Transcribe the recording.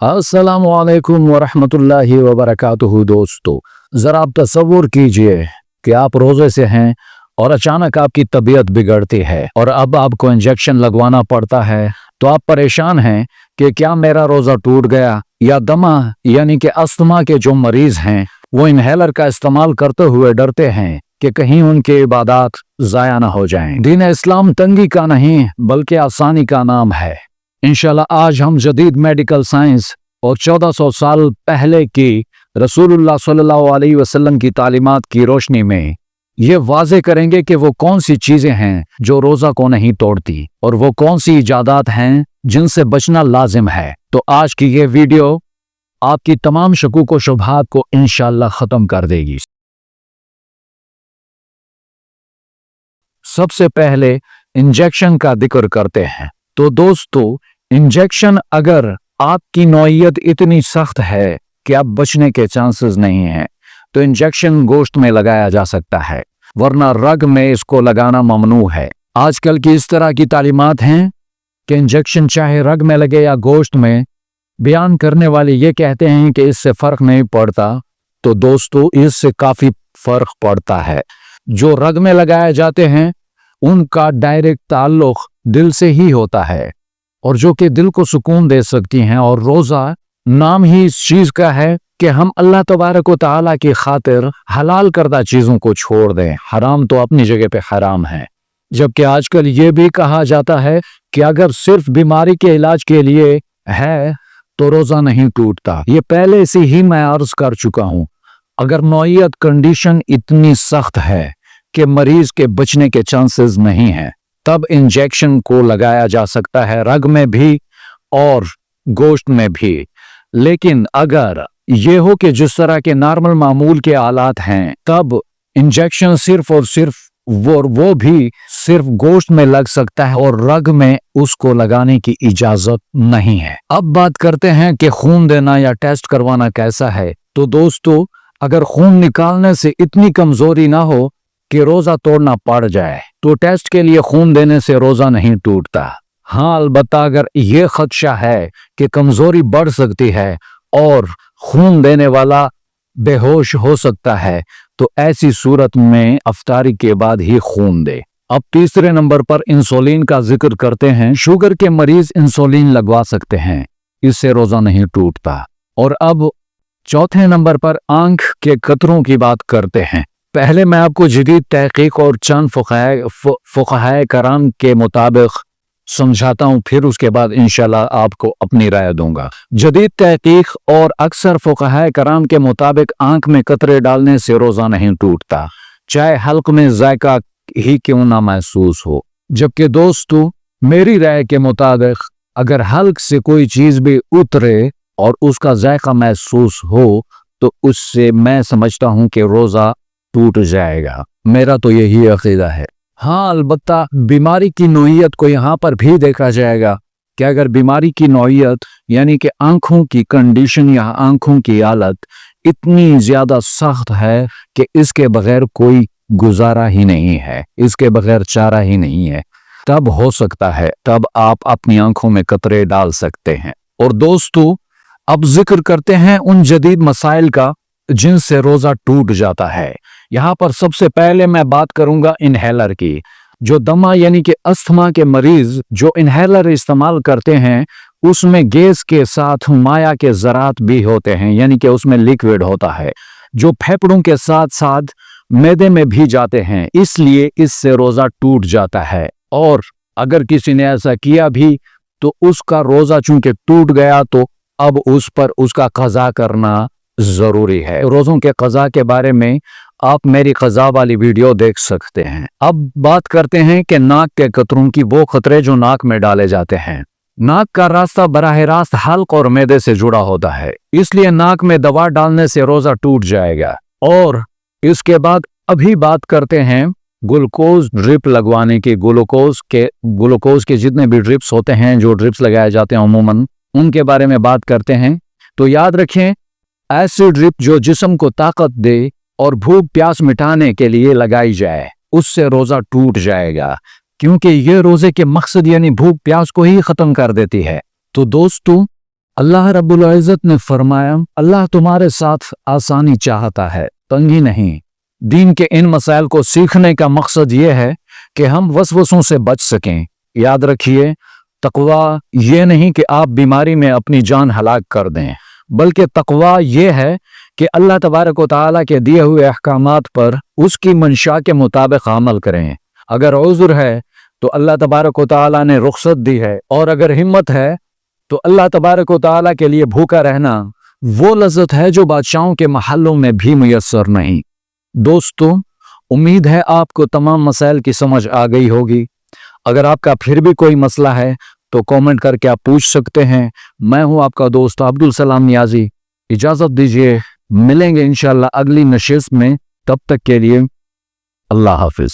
अस्सलामु अलैकुम वरहमतुल्लाहि वबरकातुहू। दोस्तों, ज़रा आप तसव्वुर कीजिए कि आप रोज़े से हैं और अचानक आपकी तबीयत बिगड़ती है और अब आपको इंजेक्शन लगवाना पड़ता है। तो आप परेशान हैं कि क्या मेरा रोज़ा टूट गया, या दमा यानी कि अस्थमा के जो मरीज़ हैं वो इनहेलर का इस्तेमाल करते हुए डरते हैं कि कहीं उनके इबादत ज़ाया ना हो जाएं। दीन इस्लाम तंगी का नहीं बल्कि आसानी का नाम है। इंशाल्लाह आज हम जदीद मेडिकल साइंस और 1400 साल पहले की रसूलुल्लाह सल्लल्लाहु अलैहि वसल्लम की तालीमात की रोशनी में ये वाजे करेंगे कि वो कौन सी चीजें हैं जो रोजा को नहीं तोड़ती और वो कौन सी इजादात हैं जिनसे बचना लाजिम है। तो आज की ये वीडियो आपकी तमाम शकूक व शुबहात को इंशाल्लाह खत्म कर देगी। सबसे पहले इंजेक्शन का जिक्र करते हैं। तो दोस्तों, इंजेक्शन अगर आपकी नौइयत इतनी सख्त है कि आप बचने के चांसेस नहीं हैं तो इंजेक्शन गोश्त में लगाया जा सकता है, वरना रग में इसको लगाना ममनू है। आजकल की इस तरह की तालीमात हैं कि इंजेक्शन चाहे रग में लगे या गोश्त में, बयान करने वाले ये कहते हैं कि इससे फर्क नहीं पड़ता। तो दोस्तों, इससे काफी फर्क पड़ता है। जो रग में लगाए जाते हैं उनका डायरेक्ट ताल्लुक दिल से ही होता है और जो कि दिल को सुकून दे सकती हैं। और रोजा नाम ही इस चीज का है कि हम अल्लाह तबारक व तआला की खातिर हलाल करदा चीजों को छोड़ दें। हराम तो अपनी जगह पे हराम है, जबकि आजकल ये भी कहा जाता है कि अगर सिर्फ बीमारी के इलाज के लिए है तो रोजा नहीं टूटता। ये पहले से ही मैं अर्ज कर चुका हूं। अगर नौइयत कंडीशन इतनी सख्त है कि मरीज के बचने के चांसेस नहीं हैं, तब इंजेक्शन को लगाया जा सकता है, रग में भी और गोश्त में भी। लेकिन अगर ये हो कि जिस तरह के नॉर्मल मामूल के आलात हैं, तब इंजेक्शन सिर्फ और सिर्फ वो भी सिर्फ गोश्त में लग सकता है और रग में उसको लगाने की इजाजत नहीं है। अब बात करते हैं कि खून देना या टेस्ट करवाना कैसा है। तो दोस्तों, अगर खून निकालने से इतनी कमजोरी ना हो कि रोजा तोड़ना पड़ जाए तो टेस्ट के लिए खून देने से रोजा नहीं टूटता। हाँ, अलबत्ता अगर ये खदशा है कि कमजोरी बढ़ सकती है और खून देने वाला बेहोश हो सकता है तो ऐसी सूरत में अफ्तारी के बाद ही खून दे। अब तीसरे नंबर पर इंसुलिन का जिक्र करते हैं। शुगर के मरीज इंसुलिन लगवा सकते हैं, इससे रोजा नहीं टूटता। और अब चौथे नंबर पर आंख के कतरों की बात करते हैं। पहले मैं आपको जदीद तहकीक और चंद फुक़हाए कराम के मुताबिक समझाता हूं, फिर उसके बाद इंशाल्लाह आपको अपनी राय दूंगा। जदीद तहकीक और अक्सर फुक़हाए कराम के मुताबिक आंख में कतरे डालने से रोजा नहीं टूटता, चाहे हल्क में जायका ही क्यों ना महसूस हो। जबकि दोस्तों, मेरी राय के मुताबिक अगर हल्क से कोई चीज भी उतरे और उसका जायका महसूस हो तो उससे मैं समझता हूं कि रोजा टूट जाएगा। मेरा तो यही अकीदा है। हाँ, अलबत्ता बीमारी की नौइयत को यहाँ पर भी देखा जाएगा कि अगर बीमारी की नौइयत यानी कि आंखों की कंडीशन या आंखों की हालत इतनी ज्यादा सख्त है कि इसके बगैर कोई गुजारा ही नहीं है, इसके बगैर चारा ही नहीं है, तब हो सकता है, तब आप अपनी आंखों में कतरे डाल सकते हैं। और दोस्तों, अब जिक्र करते हैं उन जदीद मसाइल का जिनसे रोजा टूट जाता है। यहाँ पर सबसे पहले मैं बात करूंगा इनहेलर की। जो दमा यानी कि अस्थमा के मरीज जो इनहेलर इस्तेमाल करते हैं उसमें गैस के साथ माया के ज़रात भी होते हैं, यानी कि उसमें लिक्विड होता है जो फेफड़ों के साथ साथ मैदे में भी जाते हैं, इसलिए इससे रोजा टूट जाता है। और अगर किसी ने ऐसा किया भी तो उसका रोजा चूंकि टूट गया तो अब उस पर उसका कज़ा करना जरूरी है। रोजों के कज़ा के बारे में आप मेरी कज़ा वाली वीडियो देख सकते हैं। अब बात करते हैं कि नाक के कतरों की। वो खतरे जो नाक में डाले जाते हैं, नाक का रास्ता बराह रास्त हल्क और मैदे से जुड़ा होता है, इसलिए नाक में दवा डालने से रोजा टूट जाएगा। और इसके बाद अभी बात करते हैं ग्लूकोज ड्रिप लगवाने की। ग्लूकोज के जितने भी ड्रिप्स होते हैं, जो ड्रिप्स लगाए जाते हैं अमूमन, उनके बारे में बात करते हैं। तो याद रखें, ऐसी ड्रिप जो जिस्म को ताकत दे और भूख प्यास मिटाने के लिए लगाई जाए, उससे रोजा टूट जाएगा, क्योंकि ये रोजे के मकसद यानी भूख प्यास को ही खत्म कर देती है। तो दोस्तों, अल्लाह रब्बुल इज़्ज़त ने फरमाया, अल्लाह तुम्हारे साथ आसानी चाहता है, तंगी नहीं। दीन के इन मसाइल को सीखने का मकसद ये है कि हम वसवसों से बच सकें। याद रखिए, तकवा ये नहीं कि आप बीमारी में अपनी जान हलाक कर दें, बल्कि तकवा ये है कि अल्लाह तबारक व तआला के दिए हुए अहकामात पर उसकी मंशा के मुताबिक अमल करें। अगर उज़्र है तो अल्लाह तबारक व तआला ने रुख्सत दी है, और अगर हिम्मत है तो अल्लाह तबारक व तआला के लिए भूखा रहना वो लज़्ज़त है जो बादशाहों के महलों में भी मुयस्सर नहीं। दोस्तों, उम्मीद है आपको तमाम मसाइल की समझ आ गई होगी। अगर आपका फिर भी कोई मसला है तो कमेंट करके आप पूछ सकते हैं। मैं हूं आपका दोस्त अब्दुल सलाम नियाजी। इजाज़त दीजिए, मिलेंगे इंशाअल्लाह अगली नशिस्त में। तब तक के लिए अल्लाह हाफिज।